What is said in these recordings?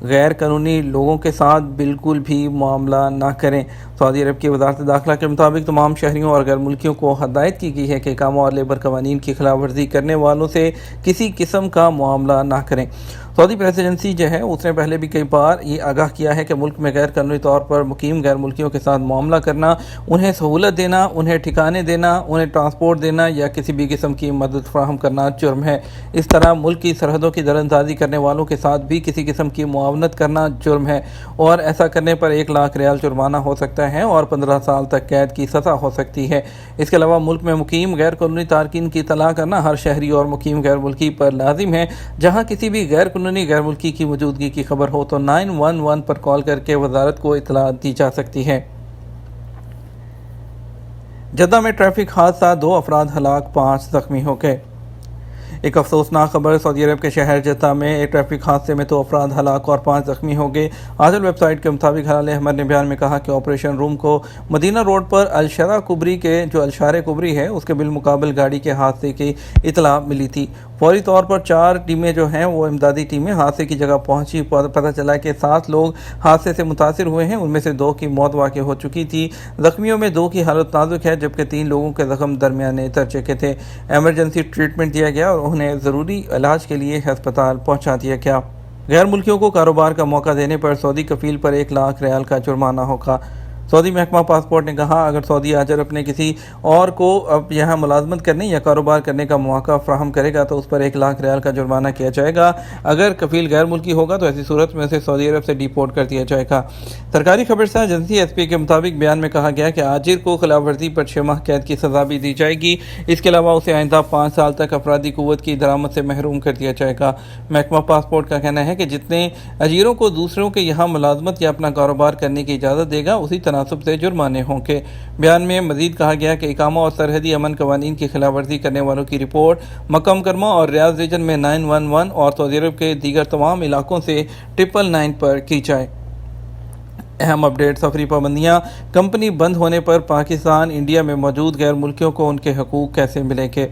غیر قانونی لوگوں کے ساتھ بالکل بھی معاملہ نہ کریں۔ سعودی عرب کی وزارت داخلہ کے مطابق تمام شہریوں اور غیر ملکیوں کو ہدایت کی گئی ہے کہ اقامہ اور لیبر قوانین کی خلاف ورزی کرنے والوں سے کسی قسم کا معاملہ نہ کریں۔ سعودی پریس ایجنسی جو ہے اس نے پہلے بھی کئی بار یہ آگاہ کیا ہے کہ ملک میں غیر قانونی طور پر مقیم غیر ملکیوں کے ساتھ معاملہ کرنا، انہیں سہولت دینا، انہیں ٹھکانے دینا، انہیں ٹرانسپورٹ دینا یا کسی بھی قسم کی مدد فراہم کرنا جرم ہے۔ اس طرح ملک کی سرحدوں کی دراندازی کرنے والوں کے ساتھ بھی کسی قسم کی معاونت کرنا جرم ہے، اور ایسا کرنے پر 1 لاکھ ریال جرمانہ ہو سکتا ہے اور 15 سال تک قید کی سزا ہو سکتی ہے۔ اس کے علاوہ ملک میں مقیم غیر قانونی تارکین کی اطلاع کرنا ہر شہری اور مقیم غیر ملکی پر لازم ہے۔ جہاں کسی بھی غیر قانونی غیر ملکی کی موجودگی کی خبر ہو تو 911 پر کال کر کے وزارت کو اطلاع دی جا سکتی ہے۔ جدہ میں ٹریفک حادثہ، 2 افراد ہلاک، 5 زخمی ہو گئے۔ ایک افسوسناک خبر، سعودی عرب کے شہر جدہ میں ایک ٹریفک حادثے میں 2 افراد ہلاک اور 5 زخمی ہو گئے۔ آجل ویب سائٹ کے مطابق ہلال احمد نے بیان میں کہا کہ آپریشن روم کو مدینہ روڈ پر الشارع کبری ہے اس کے بالمقابل گاڑی کے حادثے کی اطلاع ملی تھی۔ فوری طور پر 4 ٹیمیں جو ہیں وہ امدادی ٹیمیں حادثے کی جگہ پہنچی۔ پتہ چلا کہ 7 لوگ حادثے سے متاثر ہوئے ہیں، ان میں سے 2 کی موت واقع ہو چکی تھی۔ زخمیوں میں 2 کی حالت نازک ہے جبکہ 3 لوگوں کے زخم درمیانے درجے کے تھے۔ ایمرجنسی ٹریٹمنٹ دیا گیا اور انہیں ضروری علاج کے لیے ہسپتال پہنچا دیا گیا۔ غیر ملکیوں کو کاروبار کا موقع دینے پر سعودی کفیل پر 1 لاکھ ریال کا جرمانہ ہوگا۔ سعودی محکمہ پاسپورٹ نے کہا اگر سعودی آجر اپنے کسی اور کو اب یہاں ملازمت کرنے یا کاروبار کرنے کا موقع فراہم کرے گا تو اس پر 1 لاکھ ریال کا جرمانہ کیا جائے گا۔ اگر کفیل غیر ملکی ہوگا تو ایسی صورت میں اسے سعودی عرب سے ڈیپورٹ کر دیا جائے گا۔ سرکاری خبرساز ایجنسی ایس پی کے مطابق بیان میں کہا گیا کہ آجر کو خلاف ورزی پر 6 ماہ قید کی سزا بھی دی جائے گی۔ اس کے علاوہ اسے آئندہ 5 سال تک افرادی قوت کی درآمد سے محروم کر دیا جائے گا۔ محکمہ پاسپورٹ کا کہنا ہے کہ جتنے اجیروں کو دوسروں کے یہاں ملازمت یا اپنا کاروبار کرنے کی اجازت دے گا اسی تناسب سے جرمانے ہوں گے۔ بیان میں مزید کہا گیا کہ اقامہ اور سرحدی امن قوانین کی خلاف ورزی کرنے والوں کی رپورٹ مکہ مکرمہ اور ریاض ریجن میں 911 اور سعودی عرب کے دیگر تمام علاقوں سے 999 پر کی جائے۔ اہم اپڈیٹ، سفری پابندیاں، کمپنی بند ہونے پر پاکستان انڈیا میں موجود غیر ملکیوں کو ان کے حقوق کیسے ملیں گے؟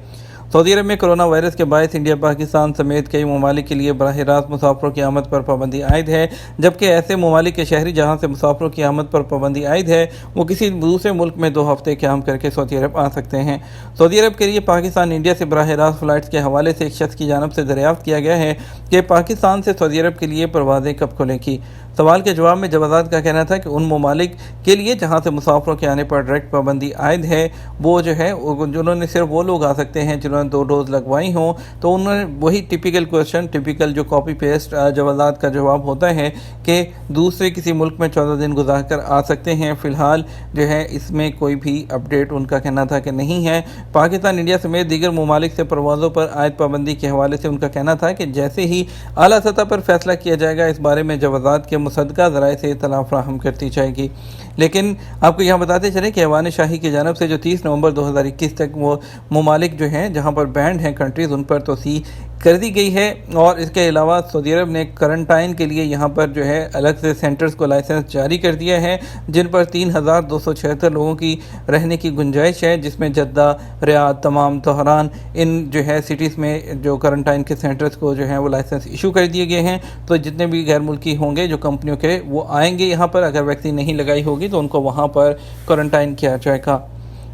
سعودی عرب میں کرونا وائرس کے باعث انڈیا، پاکستان سمیت کئی ممالک کے لیے براہ راست مسافروں کی آمد پر پابندی عائد ہے، جبکہ ایسے ممالک کے شہری جہاں سے مسافروں کی آمد پر پابندی عائد ہے وہ کسی دوسرے ملک میں 2 ہفتے قیام کر کے سعودی عرب آ سکتے ہیں۔ سعودی عرب کے لیے پاکستان انڈیا سے براہ راست فلائٹس کے حوالے سے ایک شخص کی جانب سے دریافت کیا گیا ہے کہ پاکستان سے سعودی عرب کے لیے پروازیں کب کھلیں گی۔ سوال کے جواب میں جوازات کا کہنا تھا کہ ان ممالک کے لیے جہاں سے مسافروں کے آنے پر ڈائریکٹ پابندی عائد ہے وہ جو ہے جنہوں نے صرف وہ لوگ آ سکتے ہیں جنہوں نے 2 ڈوز لگوائی ہوں، تو انہوں نے وہی ٹپیکل جو کاپی پیسٹ جوازات کا جواب ہوتا ہے کہ دوسرے کسی ملک میں 14 دن گزار کر آ سکتے ہیں۔ فی الحال جو ہے اس میں کوئی بھی اپڈیٹ ان کا کہنا تھا کہ نہیں ہے۔ پاکستان انڈیا سمیت دیگر ممالک سے پروازوں پر عائد پابندی کے حوالے سے ان کا کہنا تھا کہ جیسے ہی اعلیٰ سطح پر فیصلہ کیا جائے گا اس بارے میں جوازات کے مصدقہ ذرائع سے اطلاع فراہم کرتی جائے گی۔ لیکن آپ کو یہاں بتاتے چلیں کہ ایوان شاہی کی جانب سے جو 30 نومبر 2021 تک وہ ممالک جو ہیں جہاں پر بینڈ ہیں کنٹریز، ان پر توسیع کر دی گئی ہے، اور اس کے علاوہ سعودی عرب نے کرنٹائن کے لیے یہاں پر جو ہے الگ سے سینٹرز کو لائسنس جاری کر دیا ہے جن پر 3276 لوگوں کی رہنے کی گنجائش ہے، جس میں جدہ، ریاض، تمام طہران، ان جو ہے سٹیز میں جو کرنٹائن کے سینٹرز کو جو ہے وہ لائسنس ایشو کر دیے گئے ہیں۔ تو جتنے بھی غیر ملکی ہوں گے جو کمپنیوں کے وہ آئیں گے یہاں پر، اگر ویکسین نہیں لگائی ہوگی تو ان کو وہاں پر کوارنٹائن کیا جائے گا۔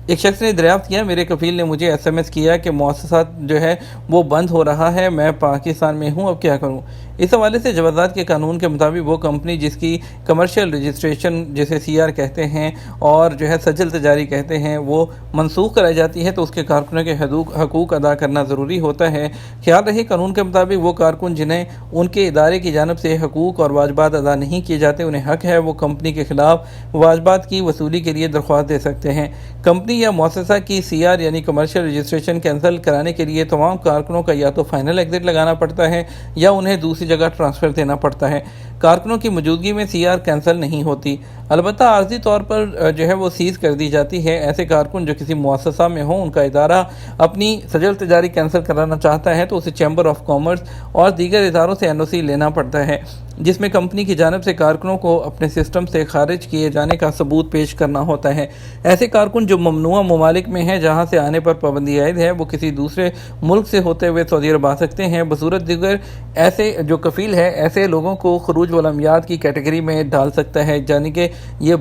ایک شخص نے دریافت کیا، میرے کفیل نے مجھے SMS کیا کہ مؤسسات جو ہے وہ بند ہو رہا ہے، میں پاکستان میں ہوں، اب کیا کروں؟ اس حوالے سے جوازات کے قانون کے مطابق وہ کمپنی جس کی کمرشل رجسٹریشن جسے CR کہتے ہیں اور جو ہے سجل تجاری کہتے ہیں وہ منسوخ کرائی جاتی ہے تو اس کے کارکنوں کے حقوق ادا کرنا ضروری ہوتا ہے۔ خیال رہے قانون کے مطابق وہ کارکن جنہیں ان کے ادارے کی جانب سے حقوق اور واجبات ادا نہیں کیے جاتے انہیں حق ہے وہ کمپنی کے خلاف واجبات کی وصولی کے لیے درخواست دے سکتے ہیں۔ کمپنی یا مؤسسہ کی CR یعنی کمرشل رجسٹریشن کینسل کرانے کے لیے تمام کارکنوں کا یا تو فائنل ایگزٹ لگانا پڑتا ہے یا انہیں دوسری جگہ ٹرانسفر دینا پڑتا ہے۔ کارکنوں کی موجودگی میں CR کینسل نہیں ہوتی، البتہ عارضی طور پر جو ہے وہ سیز کر دی جاتی ہے۔ ایسے کارکن جو کسی مؤسسہ میں ہوں، ان کا ادارہ اپنی سجل تجاری کینسل کرانا چاہتا ہے تو اسے چیمبر آف کامرس اور دیگر اداروں سے NOC لینا پڑتا ہے، جس میں کمپنی کی جانب سے کارکنوں کو اپنے سسٹم سے خارج کیے جانے کا ثبوت پیش کرنا ہوتا ہے۔ ایسے کارکن جو ممنوعہ ممالک میں ہیں جہاں سے آنے پر پابندی عائد ہے وہ کسی دوسرے ملک سے ہوتے ہوئے سعودی عرب آ سکتے ہیں۔ بصورت دیگر ایسے جو کفیل ہے ایسے لوگوں کو خروج حفظ العلمیات کی کیٹیگری میں ڈال سکتا ہے، یعنی کہ یہ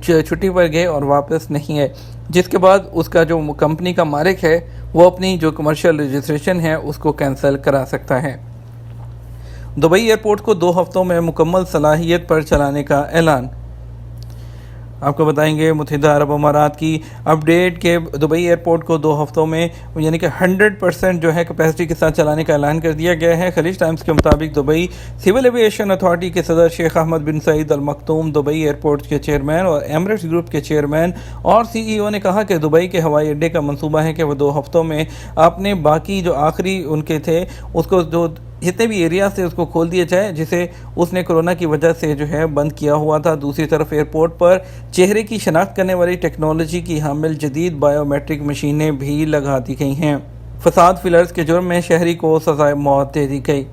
چھٹی پر گئے اور واپس نہیں ہے، جس کے بعد اس کا جو کمپنی کا مالک ہے وہ اپنی جو کمرشل رجسٹریشن ہے اس کو کینسل کرا سکتا ہے۔ دبئی ایئرپورٹ کو 2 ہفتوں میں مکمل صلاحیت پر چلانے کا اعلان۔ آپ کو بتائیں گے متحدہ عرب امارات کی اپڈیٹ کہ دبئی ایئرپورٹ کو 2 ہفتوں میں یعنی کہ 100% جو ہے کیپیسٹی کے ساتھ چلانے کا اعلان کر دیا گیا ہے۔ خلیج ٹائمز کے مطابق دبئی سول ایویشن اتھارٹی کے صدر شیخ احمد بن سعید المختوم، دبئی ایئرپورٹ کے چیئرمین اور ایمریٹس گروپ کے چیئرمین اور CEO نے کہا کہ دبئی کے ہوائی اڈے کا منصوبہ ہے کہ وہ 2 ہفتوں میں اپنے باقی جو آخری ان کے تھے اس کو جو جتنے بھی ایریاز سے اس کو کھول دیا جائے جسے اس نے کرونا کی وجہ سے جو ہے بند کیا ہوا تھا۔ دوسری طرف ایئرپورٹ پر چہرے کی شناخت کرنے والی ٹیکنالوجی کی حامل جدید بائیو میٹرک مشینیں بھی لگا دی گئی ہیں۔ فساد فلرز کے جرم میں شہری کو سزائے موت دے دی گئی۔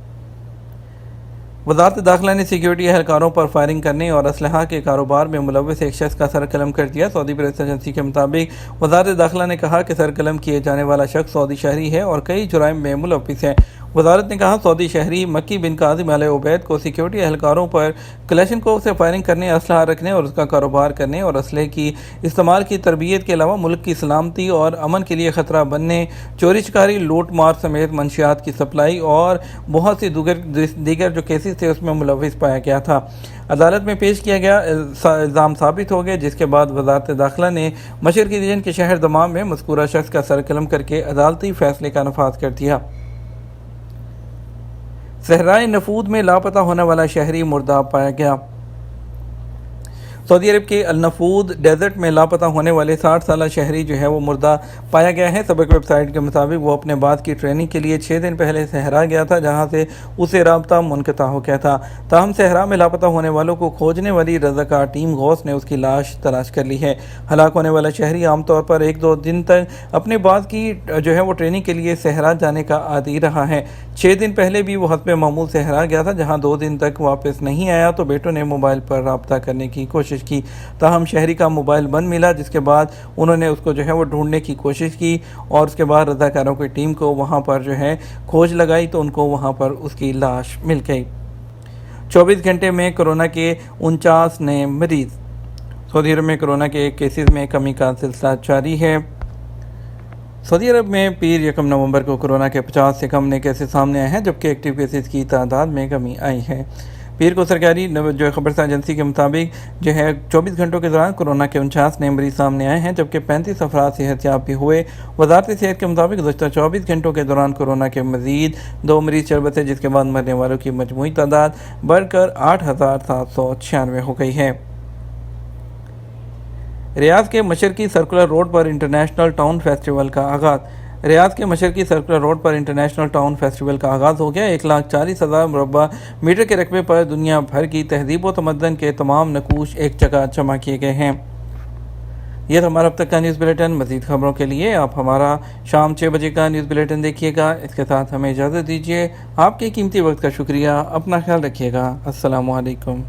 وزارت داخلہ نے سیکیورٹی اہلکاروں پر فائرنگ کرنے اور اسلحہ کے کاروبار میں ملوث ایک شخص کا سر قلم کر دیا۔ سعودی پریس ایجنسی کے مطابق وزارت داخلہ نے کہا کہ سر قلم کیے جانے والا شخص سعودی شہری ہے اور کئی جرائم میں ملوث ہے۔ وزارت نے کہا سعودی شہری مکی بن کاظم آل عبید کو سیکیورٹی اہلکاروں پر کلاشنکوف سے فائرنگ کرنے، اسلحہ رکھنے اور اس کا کاروبار کرنے اور اسلحے کی استعمال کی تربیت کے علاوہ ملک کی سلامتی اور امن کے لیے خطرہ بننے، چوری چکاری، لوٹ مار سمیت منشیات کی سپلائی اور بہت سی دیگر جو کیسز تھے اس میں ملوث پایا گیا تھا۔ عدالت میں پیش کیا گیا الزام ثابت ہو گئے، جس کے بعد وزارت داخلہ نے مشرقی ریجن کے شہر دمام میں مذکورہ شخص کا سر قلم کر کے عدالتی فیصلے کا نفاذ کر دیا۔ صحرائے نفود میں لاپتہ ہونے والا شہری مردہ پایا گیا۔ سعودی عرب کے النفود ڈیزرٹ میں لاپتہ ہونے والے 60 سالہ شہری جو ہے وہ مردہ پایا گیا ہے۔ سبق ویب سائٹ کے مطابق وہ اپنے بعد کی ٹریننگ کے لیے 6 دن پہلے صحرا گیا تھا، جہاں سے اسے رابطہ منقطع ہو گیا تھا۔ تاہم صحرا میں لاپتہ ہونے والوں کو کھوجنے والی رضاکار ٹیم غوث نے اس کی لاش تلاش کر لی ہے۔ ہلاک ہونے والا شہری عام طور پر 1-2 دن تک اپنے بعد کی جو ہے وہ ٹریننگ کے لیے صحرا جانے کا عادی رہا ہے۔ 6 دن پہلے بھی وہ حسب معمول صحرا گیا تھا، جہاں 2 دن تک واپس نہیں آیا تو بیٹوں نے موبائل پر رابطہ کرنے کی کوشش کی، تاہم شہری کا موبائل بند ملا، جس کے بعد انہوں نے اس کو جو ہے وہ ڈھونڈنے کی کوشش کی اور اس کے بعد رضاکاروں کی ٹیم کو وہاں پر جو ہے کھوج لگائی تو ان کو وہاں پر اس کی لاش مل گئی۔ 24 گھنٹے میں کورونا کے 49 نئے مریض۔ سعودی عرب میں کورونا کے کیسز میں کمی کا سلسلہ جاری ہے۔ سعودی عرب میں پیر 1 نومبر کو کورونا کے 50 سے کم نئے کیسز سامنے آئے ہیں، جبکہ ایکٹیو کیسز کی تعداد میں کمی آئی ہے۔ پیر کو سرکاری جو خبرساز ایجنسی کے مطابق جو ہے 24 گھنٹوں کے دوران کورونا کے 49 نئے مریض سامنے آئے ہیں، جبکہ 35 افراد صحت یاب بھی ہوئے۔ وزارت صحت کے مطابق گزشتہ 24 گھنٹوں کے دوران کورونا کے مزید 2 مریض چل بسے، جس کے بعد مرنے والوں کی مجموعی تعداد بڑھ کر 8796 ہو گئی ہے۔ ریاض کے مشرقی سرکولر روڈ پر انٹرنیشنل ٹاؤن فیسٹیول کا آغاز۔ ریاض کے مشرقی سرکولر روڈ پر انٹرنیشنل ٹاؤن فیسٹیول کا آغاز ہو گیا۔ 1,40,000 مربع میٹر کے رقبے پر دنیا بھر کی تہذیب و تمدن کے تمام نقوش ایک جگہ جمع کیے گئے ہیں۔ یہ تھا ہمارا اب تک کا نیوز بلیٹن۔ مزید خبروں کے لیے آپ ہمارا شام 6 بجے کا نیوز بلیٹن دیکھیے گا۔ اس کے ساتھ ہمیں اجازت دیجیے۔ آپ کے قیمتی وقت کا شکریہ۔ اپنا خیال رکھیے گا۔ السلام علیکم۔